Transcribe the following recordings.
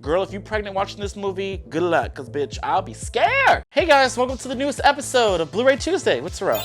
Girl, if you're pregnant watching this movie, good luck, cause bitch, I'll be scared. Hey guys, welcome to the newest episode of Bluray Tuesday with Terrell.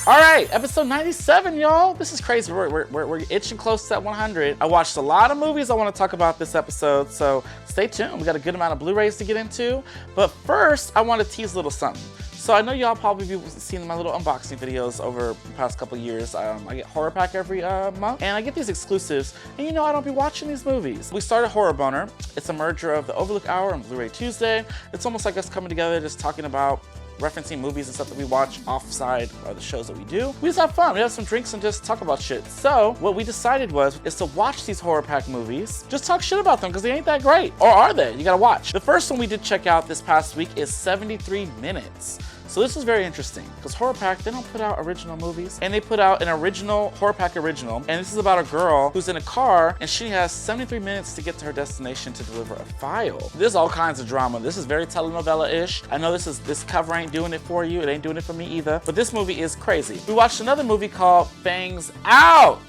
All right, episode 97, y'all. This is crazy. We're itching close to that 100. I watched a lot of movies I want to talk about this episode, so stay tuned. We got a good amount of Blu-rays to get into. But first, I want to tease a little something. So I know y'all probably be seeing my little unboxing videos over the past couple years. I get Horror Pack every month, and I get these exclusives. And you know I don't be watching these movies. We started Horror Boner. It's a merger of the Overlook Hour and Bluray Tuesday. It's almost like us coming together, just talking about referencing movies and stuff that we watch offside the shows that we do. We just have fun. We have some drinks and just talk about shit. So what we decided is to watch these Horror Pack movies, just talk shit about them because they ain't that great. Or are they? You gotta watch. The first one we did check out this past week is 73 Minutes. So this is very interesting because Horror Pack, they don't put out original movies, and they put out an original Horror Pack original, and this is about a girl who's in a car and she has 73 minutes to get to her destination to deliver a file. There's all kinds of drama. This is very telenovela-ish. I know this cover ain't doing it for you. It ain't doing it for me either, but this movie is crazy. We watched another movie called Fangs Out.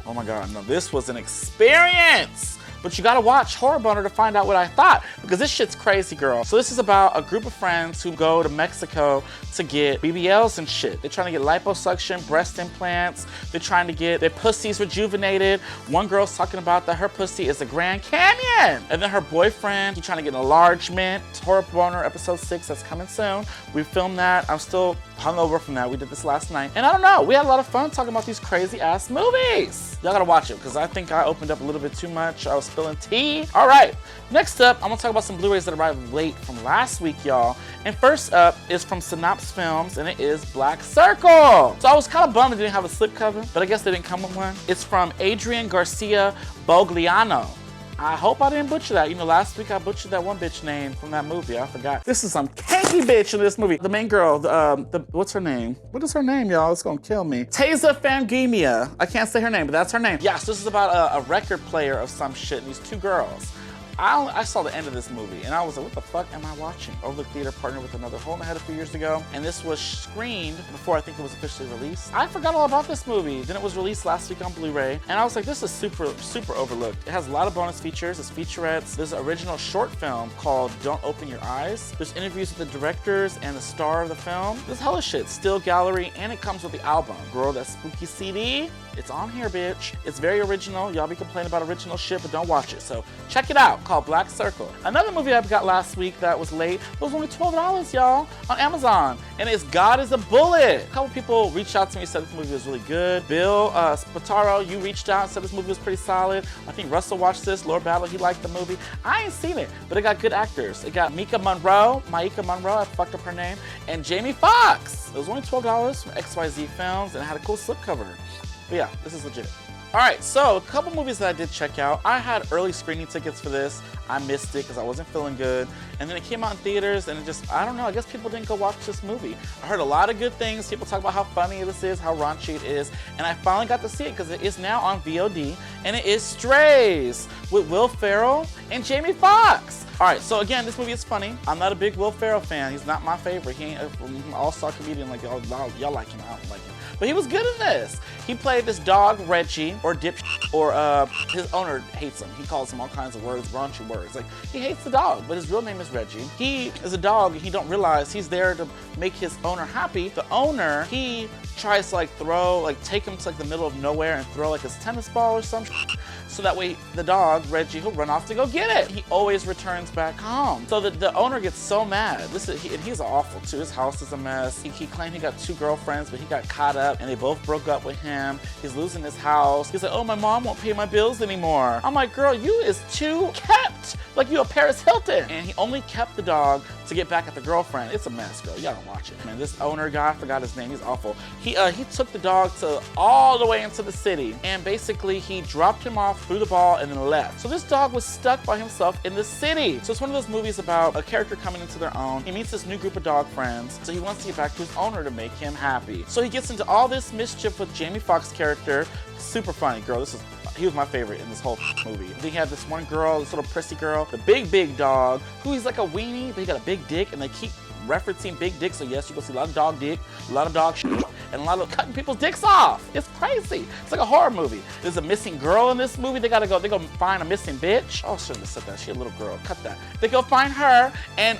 Oh my God, no, this was an experience. But you gotta watch Horror Boner to find out what I thought, because this shit's crazy, girl. So this is about a group of friends who go to Mexico to get BBLs and shit. They're trying to get liposuction, breast implants. They're trying to get their pussies rejuvenated. One girl's talking about that her pussy is a Grand Canyon. And then her boyfriend, he's trying to get an enlargement. Horror Boner episode 6, that's coming soon. We filmed that. I'm still hungover from that. We did this last night. And I don't know, we had a lot of fun talking about these crazy ass movies. Y'all gotta watch it, because I think I opened up a little bit too much. I was spilling tea. All right, next up, I'm gonna talk about some Blu-rays that arrived late from last week, y'all. And first up is from Synopsis Films, and it is Black Circle. So I was kind of bummed it didn't have a slipcover, but I guess they didn't come with one. It's from Adrian Garcia Bogliano. I hope I didn't butcher that. You know, last week I butchered that one bitch name from that movie. I forgot. This is some kinky bitch in this movie. The main girl, what's her name? What is her name, y'all? It's gonna kill me. Taza Fangemia. I can't say her name, but that's her name. Yeah, so this is about a record player of some shit, and these two girls. I saw the end of this movie, and I was like, what the fuck am I watching? Overlook Theater partnered with Another Hole in the Head a few years ago, and this was screened before I think it was officially released. I forgot all about this movie. Then it was released last week on Blu-ray, and I was like, this is super overlooked. It has a lot of bonus features. It's featurettes. There's an original short film called Don't Open Your Eyes. There's interviews with the directors and the star of the film. There's hella shit. Still gallery, and it comes with the album. Girl, that spooky CD, it's on here, bitch. It's very original. Y'all be complaining about original shit, but don't watch it. So check it out, called Black Circle. Another movie I got last week that was late, it was only $12, y'all, on Amazon, and it's God is a Bullet. A couple people reached out to me and said this movie was really good. Bill Spataro, you reached out and said this movie was pretty solid. I think Russell watched this. Lord Battle, he liked the movie. I ain't seen it, but it got good actors. It got Maika Monroe, I fucked up her name, and Jamie Foxx. It was only $12 from XYZ Films, and it had a cool slipcover. But yeah, this is legit. All right, so a couple movies that I did check out. I had early screening tickets for this. I missed it because I wasn't feeling good. And then it came out in theaters, and it just, I don't know, I guess people didn't go watch this movie. I heard a lot of good things. People talk about how funny this is, how raunchy it is. And I finally got to see it because it is now on VOD, and it is Strays with Will Ferrell and Jamie Foxx. All right, so again, this movie is funny. I'm not a big Will Ferrell fan. He's not my favorite. He ain't an all-star comedian like y'all like him. I don't like him. But he was good in this. He played this dog, Reggie, or his owner hates him. He calls him all kinds of words, raunchy words. Like, he hates the dog, but his real name is Reggie. He is a dog, and he don't realize he's there to make his owner happy. The owner, he tries to take him to the middle of nowhere and throw his tennis ball or something. So that way the dog, Reggie, he'll run off to go get it. He always returns back home. So the owner gets so mad. He's awful too. His house is a mess. He claimed he got 2 girlfriends, but he got caught up and they both broke up with him. He's losing his house. He's like, oh, my mom won't pay my bills anymore. I'm like, girl, you is too kept. Like you a Paris Hilton. And he only kept the dog to get back at the girlfriend. It's a mess, girl. Y'all don't watch it. Man, this owner guy, I forgot his name. He's awful. He took the dog all the way into the city, and basically he dropped him off, threw the ball, and then left. So this dog was stuck by himself in the city. So it's one of those movies about a character coming into their own. He meets this new group of dog friends, so he wants to get back to his owner to make him happy. So he gets into all this mischief with Jamie Foxx's character. Super funny, girl. He was my favorite in this whole movie. Then he had this one girl, this little prissy girl, the big dog, who he's like a weenie, but he got a big dick, and they keep referencing big dick. So yes, you go see a lot of dog dick, a lot of dog shit. and a lot of cutting people's dicks off. It's crazy. It's like a horror movie. There's a missing girl in this movie. They go find a missing bitch. Oh, I shouldn't have said that. She a little girl. Cut that. They go find her, and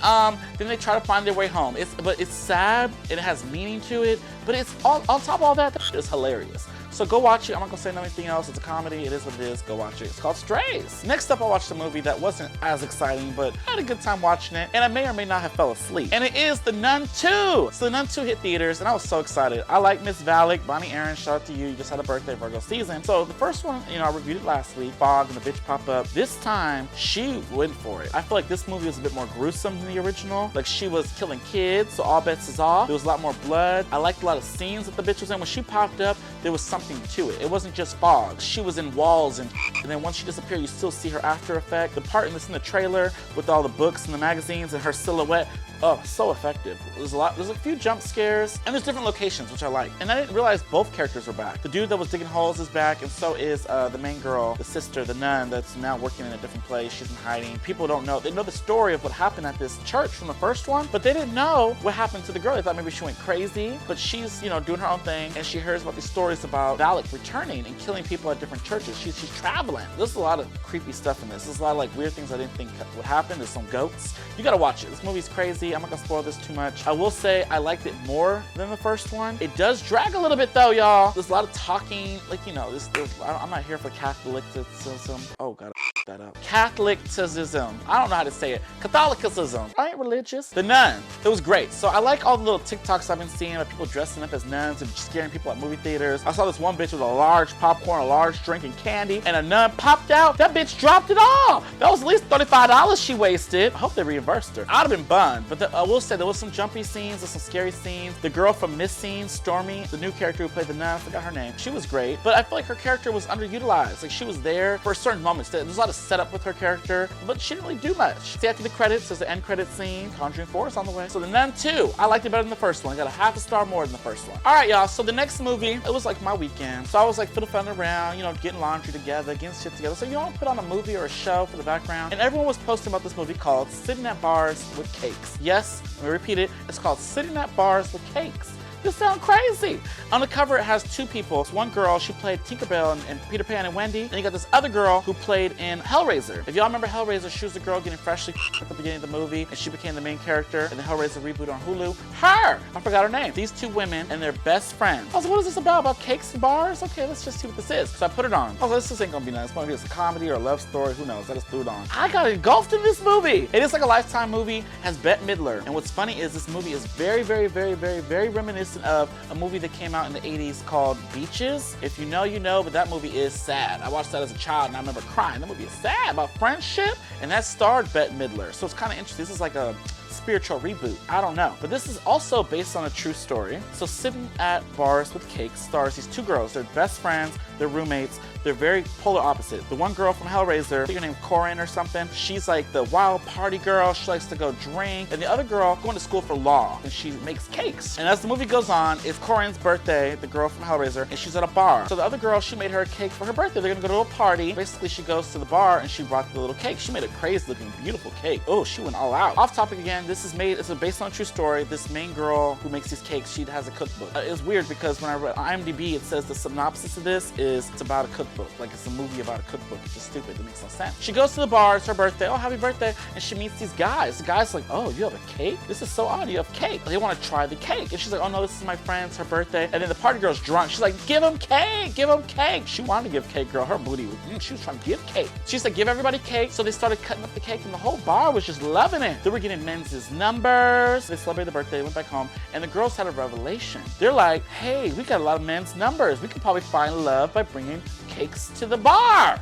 then they try to find their way home. But it's sad, and it has meaning to it, but it's on top of all that, it's hilarious. So go watch it. I'm not gonna say anything else. It's a comedy. It is what it is. Go watch it. It's called Strays. Next up, I watched a movie that wasn't as exciting, but I had a good time watching it, and I may or may not have fell asleep. And it is The Nun 2. So The Nun 2 hit theaters, and I was so excited. I like Miss Valak, Bonnie Aaron. Shout out to you. You just had a birthday, Virgo season. So the first one, I reviewed it last week. Fog and the bitch pop up. This time, she went for it. I feel like this movie was a bit more gruesome than the original. Like, she was killing kids, so all bets is off. There was a lot more blood. I liked a lot of scenes that the bitch was in. When she popped up, there was something to it. It wasn't just fog. She was in walls, and then once she disappeared, you still see her after effect. The part in the trailer with all the books and the magazines and her silhouette, oh, so effective. There's a few jump scares, and there's different locations, which I like. And I didn't realize both characters were back. The dude that was digging holes is back, and so is the main girl, the sister, the nun, that's now working in a different place. She's in hiding. People don't know. They know the story of what happened at this church from the first one, but they didn't know what happened to the girl. They thought maybe she went crazy, but she's, doing her own thing, and she hears about these stories about Valak returning and killing people at different churches. She's traveling. There's a lot of creepy stuff in this. There's a lot of like weird things I didn't think would happen. There's some goats. You gotta watch it. This movie's crazy. I'm not gonna spoil this too much. I will say I liked it more than the first one. It does drag a little bit though, y'all. There's a lot of talking, like, I'm not here for Catholicism. Oh, gotta that up. Catholicism. I don't know how to say it. Catholicism. I ain't religious. The Nun. It was great. So I like all the little TikToks I've been seeing of people dressing up as nuns and scaring people at movie theaters. I saw this one bitch with a large popcorn, a large drink, and candy, and a nun popped out. That bitch dropped it all. That was at least $35 she wasted. I hope they reimbursed her. I'd have been bummed, but I will say there was some jumpy scenes, there's some scary scenes. The girl from Missing, Stormy, the new character who played the nun, I forgot her name. She was great, but I feel like her character was underutilized. Like, she was there for certain moments. There's a lot of setup with her character, but she didn't really do much. See, after the credits, there's the end credit scene. Conjuring 4 is on the way. So The Nun 2, I liked it better than the first one. I got a half a star more than the first one. All right, y'all, so the next movie, it was like my weekend. So I was like fiddle-faddling around, getting laundry together, getting shit together. So I put on a movie or a show for the background, and everyone was posting about this movie called Sitting at Bars with Cakes. Yes, let me repeat it. It's called Sitting at Bars with Cakes. This sounds crazy. On the cover, it has two people. It's one girl, she played Tinkerbell and Peter Pan and Wendy. And you got this other girl who played in Hellraiser. If y'all remember Hellraiser, she was the girl getting freshly at the beginning of the movie, and she became the main character in the Hellraiser reboot on Hulu. Her! I forgot her name. These two women and their best friend. I was like, what is this about? About cakes and bars? Okay, let's just see what this is. So I put it on. I was like, this ain't gonna be nice. It's gonna be a comedy or a love story. Who knows? I just threw it on. I got engulfed in this movie. It is like a Lifetime movie. Has Bette Midler. And what's funny is this movie is very, very, very, very, very reminiscent of a movie that came out in the 80s called Beaches. If you know, you know, but that movie is sad. I watched that as a child and I remember crying. That movie is sad about friendship, and that starred Bette Midler. So it's kind of interesting. This is like a spiritual reboot. I don't know. But this is also based on a true story. So Sitting at Bars with Cakes stars these two girls. They're best friends, they're roommates, they're very polar opposite. The one girl from Hellraiser, I think her name's Corinne or something, she's like the wild party girl, she likes to go drink. And the other girl going to school for law, and she makes cakes. And as the movie goes on, it's Corinne's birthday, the girl from Hellraiser, and she's at a bar. So the other girl, she made her a cake for her birthday. They're gonna go to a party. Basically, she goes to the bar and she brought the little cake. She made a crazy looking, beautiful cake. Oh, she went all out. Off topic again, it's based on a true story. This main girl who makes these cakes, she has a cookbook. It's weird because when I read IMDb, it says the synopsis of this is it's about a cookbook. Like, it's a movie about a cookbook. It's just stupid. It makes no sense. She goes to the bar. It's her birthday. Oh, happy birthday. And she meets these guys. The guy's like, oh, you have a cake? This is so odd. You have cake. They want to try the cake. And she's like, oh, no, this is my friend's, her birthday. And then the party girl's drunk. She's like, give him cake. Give him cake. She wanted to give cake, girl. Her booty was, she was trying to give cake. She's like, give everybody cake. So they started cutting up the cake, and the whole bar was just loving it. They were getting men's numbers. They celebrated the birthday, went back home, and the girls had a revelation. They're like, hey, we got a lot of men's numbers. We could probably find love by bringing cakes to the bar.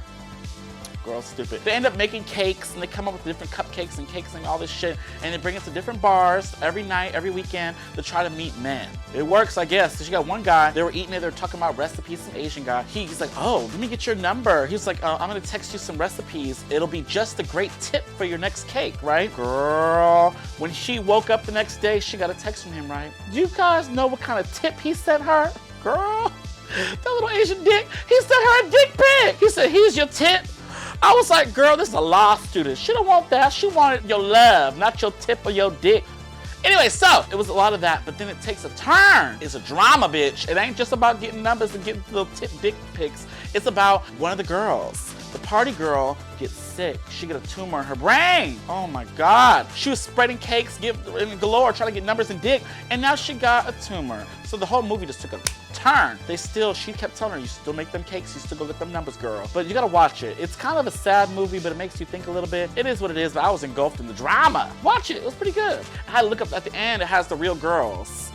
Girls stupid. They end up making cakes, and they come up with different cupcakes and cakes and all this shit, and they bring it to different bars every night, every weekend to try to meet men. It works, I guess. So she got one guy, they were eating it, they were talking about recipes, some Asian guy. He's like, oh, let me get your number. He's like, I'm gonna text you some recipes. It'll be just a great tip for your next cake, right? Girl, when she woke up the next day, she got a text from him, right? Do you guys know what kind of tip he sent her? Girl, that little Asian dick, he sent her a dick pic. He said, here's your tip. I was like, girl, this is a law student. She don't want that. She wanted your love, not your tip or your dick. Anyway, so it was a lot of that, but then it takes a turn. It's a drama, bitch. It ain't just about getting numbers and getting little dick pics. It's about one of the girls. The party girl gets sick. She got a tumor in her brain. Oh my God. She was spreading cakes in galore, trying to get numbers and dick, and now she got a tumor. So the whole movie just took a turn. She kept telling her, you still make them cakes, you still go get them numbers, girl. But you gotta watch it. It's kind of a sad movie, but it makes you think a little bit. It is what it is, but I was engulfed in the drama. Watch it, it was pretty good. I had to look up at the end, it has the real girls.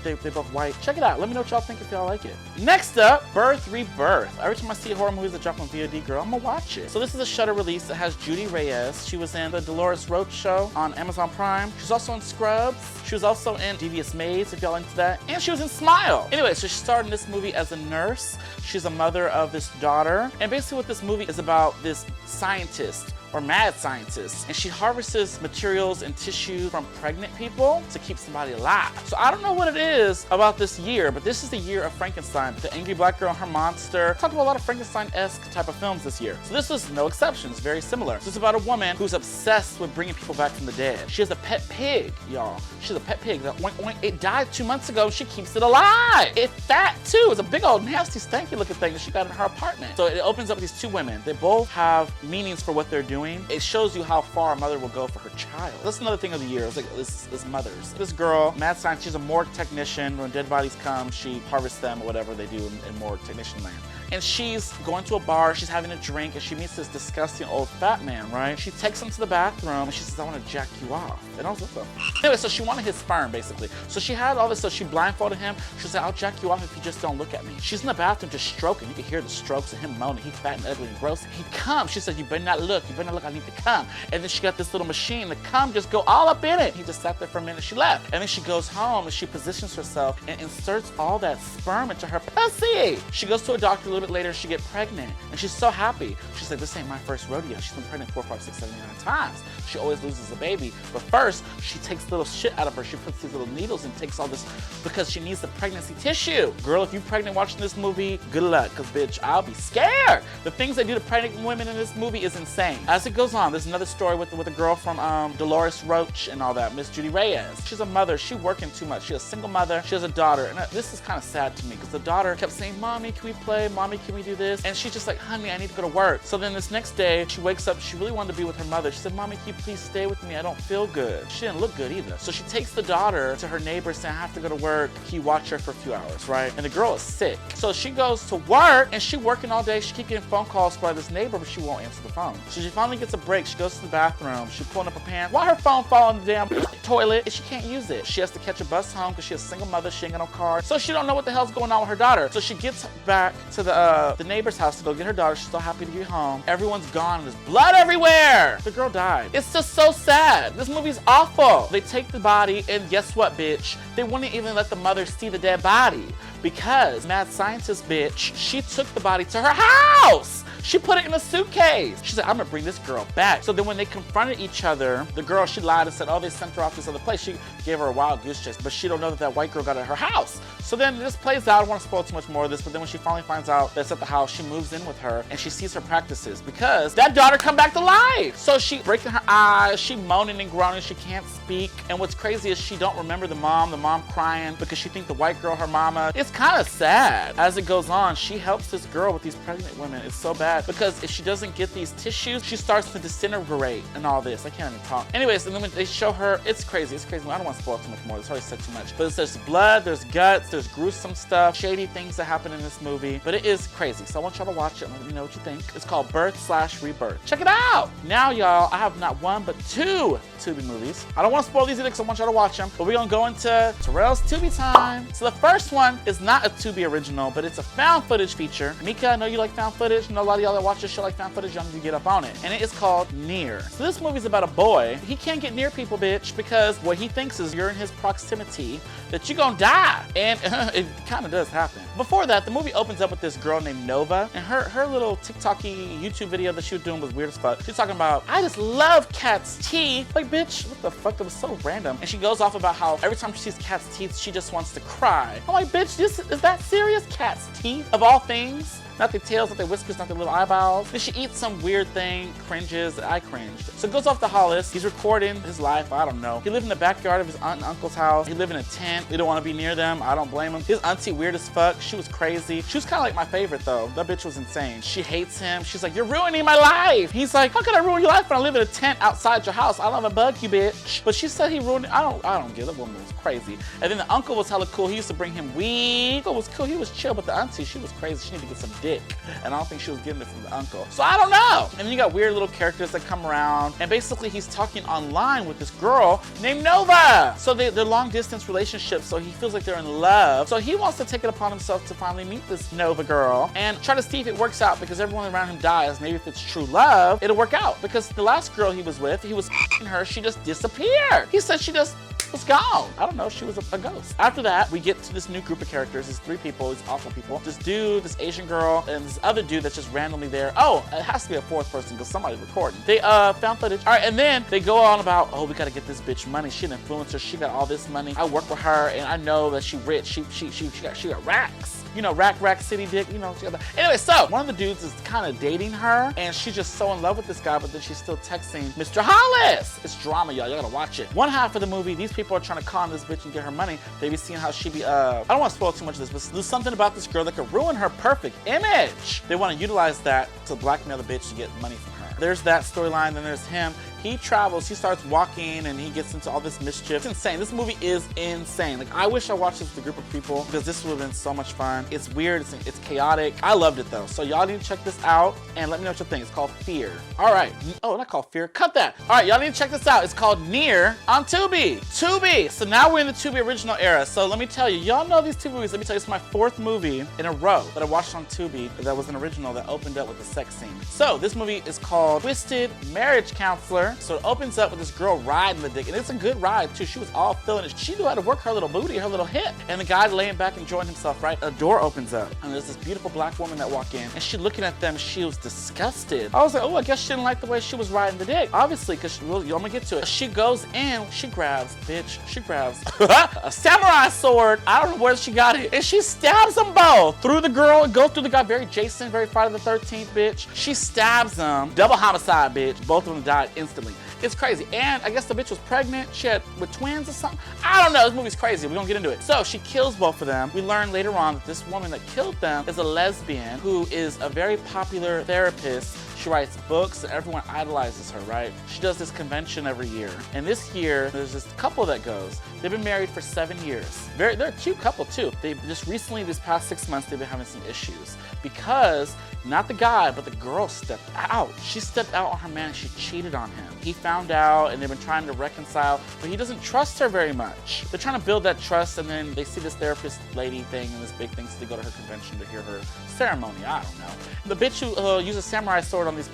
They're both white. Check it out. Let me know what y'all think if y'all like it. Next up, Birth Rebirth. Every time I see horror movies that drop on VOD, girl, I'm gonna watch it. So this is a Shudder release. It has Judy Reyes. She was in the Dolores Roach show on Amazon Prime. She's also in Scrubs. She was also in Devious Maids, if y'all into that. And she was in Smile. Anyway, so she starred in this movie as a nurse. She's a mother of this daughter. And basically what this movie is about, this scientist or mad scientist, and she harvests materials and tissue from pregnant people to keep somebody alive. So I don't know what it is about this year, but this is the year of Frankenstein. The Angry Black Girl and Her Monster. Talked about a lot of Frankenstein-esque type of films this year. So this was no exception. It's very similar. This is about a woman who's obsessed with bringing people back from the dead. She has a pet pig, y'all. She has a pet pig that it died 2 months ago. She keeps it alive. It's fat too. It's a big old nasty stanky looking thing that she got in her apartment. So it opens up with these two women. They both have meanings for what they're doing. It shows you how far a mother will go for her child. That's another thing of the year. It's like this mothers. This girl, mad scientist, she's a morgue technician. When dead bodies come, she harvests them or whatever they do in morgue technician land. And she's going to a bar, she's having a drink, and she meets this disgusting old fat man, right? She takes him to the bathroom, and she says, I want to jack you off. And I was like, anyway, so she wanted his sperm, basically. So she had all this, so she blindfolded him. She said, I'll jack you off if you just don't look at me. She's in the bathroom just stroking. You can hear the strokes of him moaning. He's fat and ugly and gross. He comes. She said, you better not look. You better not look. I need to come. And then she got this little machine. The cum just go all up in it. He just sat there for a minute. She left. And then she goes home, and she positions herself and inserts all that sperm into her pussy. She goes to a doctor a little bit later. She gets pregnant, and she's so happy. She's like, this ain't my first rodeo. She's been pregnant 4, 5, 6, 7, 8, 9 times. She always loses a baby. But first, she takes little shit out of her. She puts these little needles and takes all this because she needs the pregnancy tissue. Girl, if you're pregnant watching this movie, good luck, because bitch, I'll be scared. The things they do to pregnant women in this movie is insane. As it goes on, there's another story with a girl from Dolores Roach and all that, Miss Judy Reyes. She's a mother. She's working too much. She's a single mother. She has a daughter. And this is kind of sad to me because the daughter kept saying, Mommy, can we play? Mommy, can we do this? And she's just like, honey, I need to go to work. So then this next day, she wakes up. She really wanted to be with her mother. She said, Mommy, can you please stay with me? I don't feel good. She didn't look good either. So she takes the daughter to her neighbor saying, I have to go to work. Can you watch her for a few hours, right? And the girl is sick. So she goes to work, and she's working all day. She keeps getting phone calls by this neighbor, but she won't answer the phone. So she finally gets a break. She goes to the bathroom. She's pulling up her pants. Why her phone fall in the damn toilet? And she can't use it. She has to catch a bus home because she's a single mother. She ain't got no car. So she don't know what the hell's going on with her daughter. So she gets back to the neighbor's house to go get her daughter. She's so happy to get home. Everyone's gone. There's blood everywhere. The girl died. It's just so sad. This movie's awful. They take the body, and guess what, bitch? They wouldn't even let the mother see the dead body because mad scientist bitch, she took the body to her house. She put it in a suitcase. She said, I'm gonna bring this girl back. So then when they confronted each other, the girl, she lied and said, oh, they sent her off to this other place. She gave her a wild goose chase, but she don't know that white girl got at her house. So then this plays out. I don't want to spoil too much more of this, but then when she finally finds out that's at the house, she moves in with her and she sees her practices because that daughter come back to life. So she breaking her eyes, she moaning and groaning, she can't speak. And what's crazy is she don't remember the mom crying because she think the white girl, her mama. It's kind of sad. As it goes on, she helps this girl with these pregnant women. It's so bad because if she doesn't get these tissues, she starts to disintegrate and all this. I can't even talk. Anyways, and then when they show her, it's crazy. It's crazy. I don't want to spoil too much more. It's already said too much. But there's blood, there's guts, there's gruesome stuff, shady things that happen in this movie. But it is crazy. So I want y'all to watch it and let me know what you think. It's called Birth/Rebirth. Check it out. Now, y'all, I have not one, but 2 Tubi movies. I don't want to spoil these either because I want y'all to watch them. But we're going to go into Terrell's Tubi time. So the first one is not a Tubi original, but it's a found footage feature. Mika, I know you like found footage. I know a lot of y'all that watch this show like found footage. Y'all need to get up on it. And it is called Near. So this movie's about a boy. He can't get near people, bitch, because what he thinks is you're in his proximity, that you're gonna die. And it kind of does happen. Before that, the movie opens up with this girl named Nova, and her little TikTok-y YouTube video that she was doing was weird as fuck. She's talking about, I just love cat's teeth. Like, bitch, what the fuck? That was so random. And she goes off about how every time she sees cat's teeth, she just wants to cry. I'm like, bitch, is that serious? Cat's teeth? Of all things? not their tails, not their whiskers, not their little eyeballs. Then she eats some weird thing, cringes. I cringed. So it goes off to Hollis. He's recording his life. I don't know. He lived in the backyard of his aunt and uncle's house. He lived in a tent. They don't want to be near them. I don't blame him. His auntie weird as fuck. She was crazy. She was kind of like my favorite though. That bitch was insane. She hates him. She's like, you're ruining my life. He's like, how can I ruin your life when I live in a tent outside your house? I don't have a bug you, bitch. But she said he ruined it. I don't get it. That woman was crazy. And then the uncle was hella cool. He used to bring him weed. Uncle was cool. He was chill, but the auntie, she was crazy. She needed to get some dick. And I don't think she was getting it from the uncle. So I don't know. And then you got weird little characters that come around. And basically he's talking online with this girl named Nova. So they're long distance relationships. So he feels like they're in love. So he wants to take it upon himself to finally meet this Nova girl and try to see if it works out, because everyone around him dies. Maybe if it's true love, it'll work out. Because the last girl he was with, he was her, she just disappeared. He said she just was gone. I don't know, she was a ghost. After that, we get to this new group of characters. These three people, these awful people. This dude, this Asian girl, and this other dude that's just randomly there. Oh, it has to be a fourth person because somebody's recording. They found footage. All right, and then they go on about, oh, we gotta get this bitch money. She an influencer. She got all this money. I work with her, and I know that she rich. She got racks. You know, rack city dick. You know, she got that. Anyway, so one of the dudes is kind of dating her, and she's just so in love with this guy, but then she's still texting Mr. Hollis. It's drama, y'all. Y'all gotta watch it. One half of the movie, these people are trying to con this bitch and get her money. They be seeing how she be, I don't want to spoil too much of this, but there's something about this girl that could ruin her perfect image. They want to utilize that to blackmail the bitch to get money from her. There's that storyline, then there's him. He travels, he starts walking, and he gets into all this mischief. It's insane. This movie is insane. Like, I wish I watched this with a group of people because this would have been so much fun. It's weird, it's chaotic. I loved it though. So y'all need to check this out and let me know what you think. It's called Fear. All right. Oh, not called Fear. Cut that. All right, y'all need to check this out. It's called Near on Tubi. Tubi. So now we're in the Tubi original era. So let me tell you, y'all know these Tubi movies. Let me tell you, it's my fourth movie in a row that I watched on Tubi that was an original that opened up with a sex scene. So this movie is called Twisted Marriage Counselor. So it opens up with this girl riding the dick, and it's a good ride too. She was all feeling it. She knew how to work her little booty, her little hip. And the guy laying back enjoying himself, right? A door opens up, and there's this beautiful black woman that walk in, and she looking at them, she was disgusted. I was like, oh, I guess she didn't like the way she was riding the dick. Obviously, because you want me to get to it. She goes in, she grabs a samurai sword. I don't know where she got it. And she stabs them both through the girl and goes through the guy. Very Jason, very Friday the 13th, bitch. She stabs them. Double homicide, bitch. Both of them died instantly. It's crazy. And I guess the bitch was pregnant. She had with twins or something. I don't know. This movie's crazy. We're gonna get into it. So she kills both of them. We learn later on that this woman that killed them is a lesbian who is a very popular therapist. She writes books and everyone idolizes her, right? She does this convention every year. And this year, there's this couple that goes. They've been married for 7 years. They're a cute couple too. They just recently, these past 6 months, they've been having some issues because not the guy, but the girl stepped out. She stepped out on her man and she cheated on him. He found out and they've been trying to reconcile, but he doesn't trust her very much. They're trying to build that trust, and then they see this therapist lady thing and this big thing, so they go to her convention to hear her ceremony. I don't know. The bitch who uses samurai sword on these,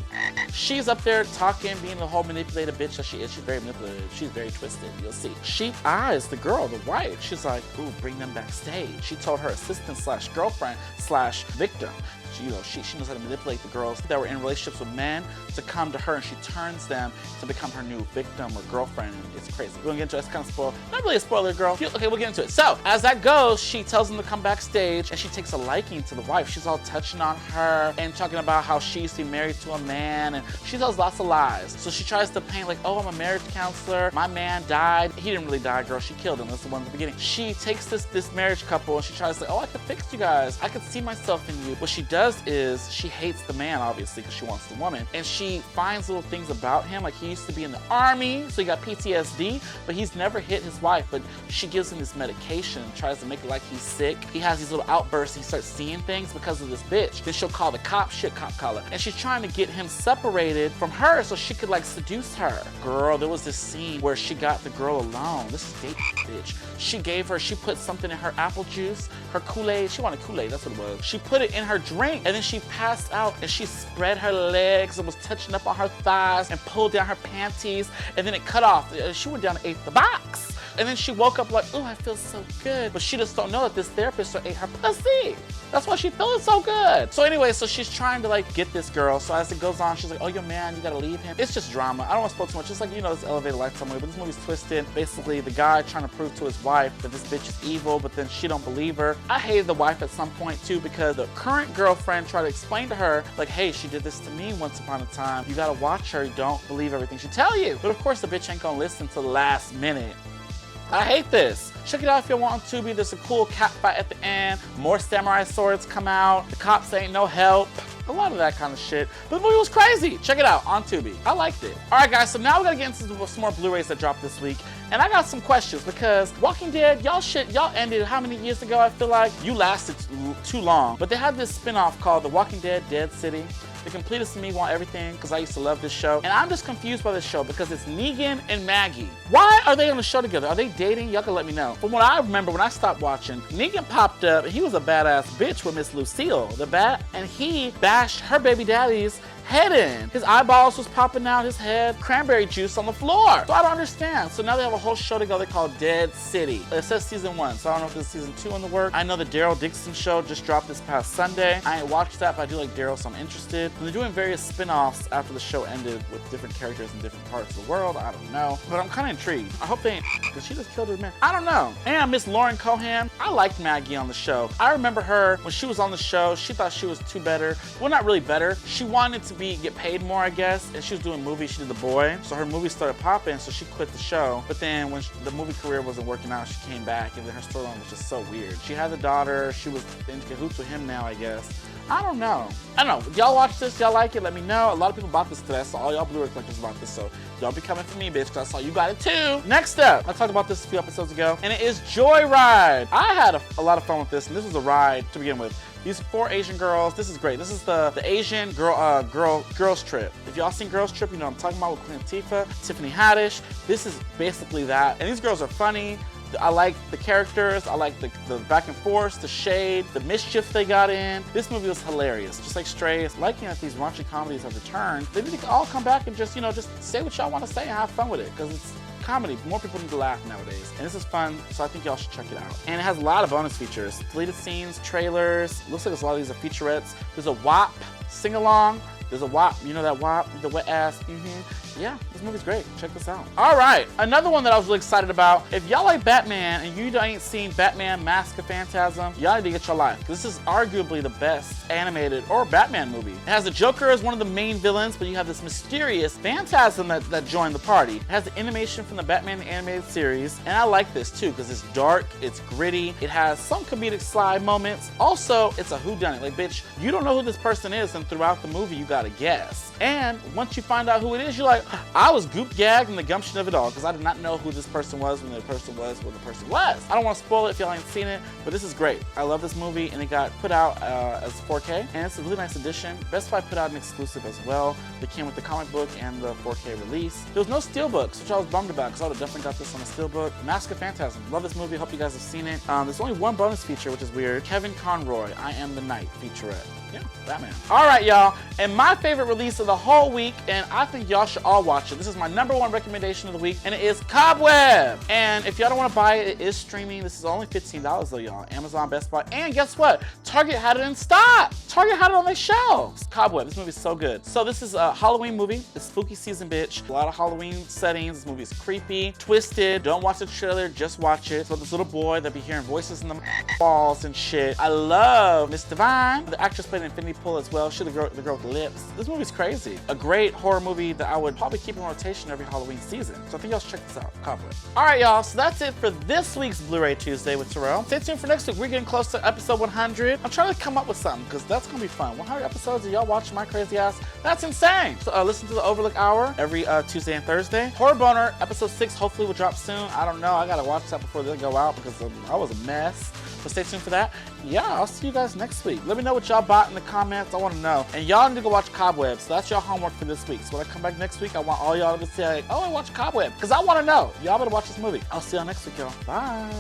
she's up there talking, being the whole manipulated bitch that she is. She's very manipulative. She's very twisted. You'll see. She eyes the girl, the wife. She's like, ooh, bring them backstage. She told her assistant slash girlfriend slash victim. You know, she knows how to manipulate the girls that were in relationships with men to come to her, and she turns them to become her new victim or girlfriend, and it's crazy. We're gonna get into it. It's kind of spoiled. Not really a spoiler, girl. Okay, we'll get into it. So, as that goes, she tells them to come backstage, and she takes a liking to the wife. She's all touching on her and talking about how she used to be married to a man, and she tells lots of lies. So she tries to paint like, oh, I'm a marriage counselor. My man died. He didn't really die, girl. She killed him. That's the one at the beginning. She takes this marriage couple, and she tries to say, oh, I could fix you guys. I could see myself in you. What she does is she hates the man, obviously, because she wants the woman, and she finds little things about him, like he used to be in the army, so he got PTSD, but he's never hit his wife, but she gives him this medication, tries to make it like he's sick. He has these little outbursts. He starts seeing things because of this bitch. Then she'll call the cops, shit, cop collar, and she's trying to get him separated from her so she could like seduce her. Girl, there was this scene where she got the girl alone. This is date bitch. She put something in her apple juice, her Kool-Aid. She wanted Kool-Aid, that's what it was. She put it in her drink, and then she passed out, and she spread her legs and was touching up on her thighs and pulled down her panties, and then it cut off. She went down and ate the box. And then she woke up like, oh, I feel so good. But she just don't know that this therapist ate her pussy. That's why she's feeling so good. So anyway, so she's trying to like get this girl. So as it goes on, she's like, oh, your man, you gotta leave him. It's just drama. I don't want to spoil too much. It's like, you know, this elevated Lifetime movie, but this movie's twisted. Basically, the guy trying to prove to his wife that this bitch is evil, but then she don't believe her. I hated the wife at some point too, because the current girlfriend tried to explain to her, like, hey, she did this to me once upon a time. You gotta watch her. You don't believe everything she tell you. But of course, the bitch ain't gonna listen till the last minute. I hate this. Check it out if you want on Tubi. There's a cool cat fight at the end. More samurai swords come out. The cops ain't no help. A lot of that kind of shit. But the movie was crazy. Check it out on Tubi. I liked it. All right, guys, so now we gotta get into some more Blu-rays that dropped this week. And I got some questions because Walking Dead, y'all ended how many years ago? I feel like you lasted too long. But they had this spin-off called The Walking Dead Dead City. The completest of me want everything because I used to love this show. And I'm just confused by this show because it's Negan and Maggie. Why are they on the show together? Are they dating? Y'all can let me know. From what I remember when I stopped watching, Negan popped up and he was a badass bitch with Miss Lucille, the bat, and he bashed her baby daddy's head in. His eyeballs was popping out, his head, cranberry juice on the floor. So I don't understand. So now they have a whole show together called Dead City. It says season 1, so I don't know if there's season 2 in the work. I know the Daryl Dixon show just dropped this past Sunday. I ain't watched that, but I do like Daryl, so I'm interested. And they're doing various spin-offs after the show ended with different characters in different parts of the world. I don't know, but I'm kind of intrigued. I hope they ain't, because she just killed her man. I don't know. And Miss Lauren Cohan, I liked Maggie on the show. I remember her when she was on the show, she thought she was too better. Well, not really better. She wanted to get paid more, I guess, and she was doing movies. She did The Boy, so her movies started popping, so she quit the show. But then when the movie career wasn't working out, she came back, and then her storyline was just so weird. She had a daughter. She was in cahoots with him now, I guess. I don't know. Y'all watch this? Y'all like it? Let me know. A lot of people bought this today. I saw all y'all Blu-ray collectors bought this, so y'all be coming for me, bitch, because I saw you got it too. Next up, I talked about this a few episodes ago, and it is Joyride. I had a lot of fun with this, and this was a ride to begin with. These 4 Asian girls. This is great. This is the Asian girls trip. If y'all seen Girls Trip, you know what I'm talking about with Queen Latifah, Tiffany Haddish. This is basically that. And these girls are funny. I like the characters. I like the back and forth, the shade, the mischief they got in. This movie was hilarious. Just like Stray, liking that these raunchy comedies have returned. They need to all come back and just, you know, just say what y'all want to say and have fun with it, because it's comedy. More people need to laugh nowadays. And this is fun, so I think y'all should check it out. And it has a lot of bonus features. Deleted scenes, trailers. Looks like a lot of these are featurettes. There's a WAP sing-along. There's a WAP, you know that WAP, the wet ass, Yeah, this movie's great. Check this out. All right, another one that I was really excited about. If y'all like Batman and you ain't seen Batman Mask of Phantasm, y'all need to get your life. This is arguably the best animated or Batman movie. It has the Joker as one of the main villains, but you have this mysterious Phantasm that joined the party. It has the animation from the Batman animated series, and I like this too, because it's dark, it's gritty, it has some comedic sly moments. Also, it's a whodunit. Like, bitch, you don't know who this person is, and throughout the movie, you gotta guess. And once you find out who it is, you're like, I was goop gagged in the gumption of it all, because I did not know who this person was when the person was what the person was. I don't want to spoil it if y'all ain't seen it, but this is great. I love this movie, and it got put out as 4K, and it's a really nice edition. Best Buy put out an exclusive as well. They came with the comic book and the 4K release. There was no steelbooks, which I was bummed about, because I would have definitely got this on a steelbook. Mask of Phantasm. Love this movie. Hope you guys have seen it. There's only one bonus feature, which is weird. Kevin Conroy, I Am the Night featurette. Yeah, Batman. All right, y'all. And my favorite release of the whole week, and I think y'all should all watch it. This is my #1 recommendation of the week, and it is Cobweb. And if y'all don't want to buy it, it is streaming. This is only $15 though, y'all. Amazon, Best Buy, and guess what? Target had it in stock. Target had it on their shelves. Cobweb. This movie is so good. So this is a Halloween movie. It's spooky season, bitch. A lot of Halloween settings. This movie is creepy, twisted. Don't watch the trailer, just watch it. So this little boy that be hearing voices in the walls and shit. I love Miss Divine. The actress played Infinity Pool as well. She the girl with the lips. This movie's crazy. A great horror movie that I would probably keep in rotation every Halloween season. So I think y'all should check this out. Cobweb. All right, y'all. So that's it for this week's Blu-ray Tuesday with Terrell. Stay tuned for next week. We're getting close to episode 100. I'm trying to come up with something because that's gonna be fun. 100 episodes of y'all watching my crazy ass. That's insane. So listen to the Overlook Hour every Tuesday and Thursday. Horror Boner episode 6 hopefully will drop soon. I don't know. I gotta watch that before they go out because I was a mess. So stay tuned for that. Yeah, I'll see you guys next week. Let me know what y'all bought in the comments. I want to know. And y'all need to go watch Cobweb. So that's your homework for this week. So when I come back next week, I want all y'all to say, like, oh, I watched Cobweb. Because I want to know. Y'all better watch this movie. I'll see y'all next week, y'all. Bye.